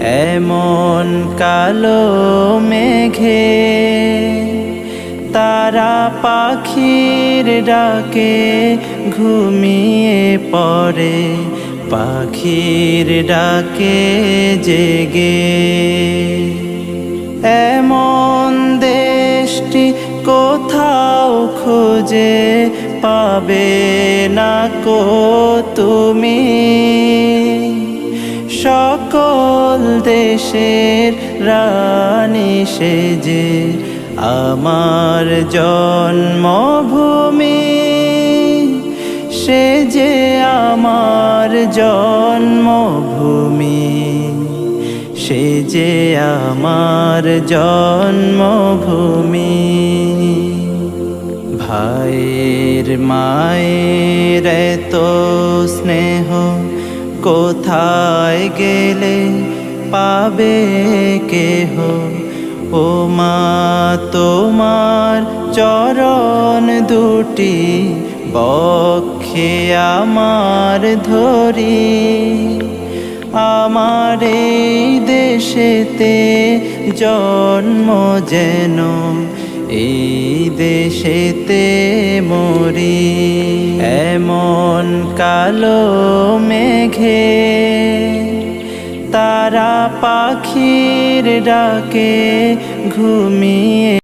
এমন কালো মেঘে তারা পাখির ডাকে ঘুমিয়ে পড়ে, পাখির ডাকে জেগে। এমন দেশটি কোথাও খুঁজে পাবে না কো তুমি, সকল দেশের রানী সেজে আমার জন্মভূমি, সে যে আমার জন্মভূমি, সে যে আমার জন্মভূমি। ভাইয়ের মায়ের এত স্নেহ কোথায় গেলে পাবে কেহ, ও মা তোমার চরণ দুটি বক্ষে আমার ধরি। আমার এই দেশেতে জন্ম যেন এই দেশেতে মরি। এমন কালো মেঘে তারা পাখির ডাকে ঘুমিয়ে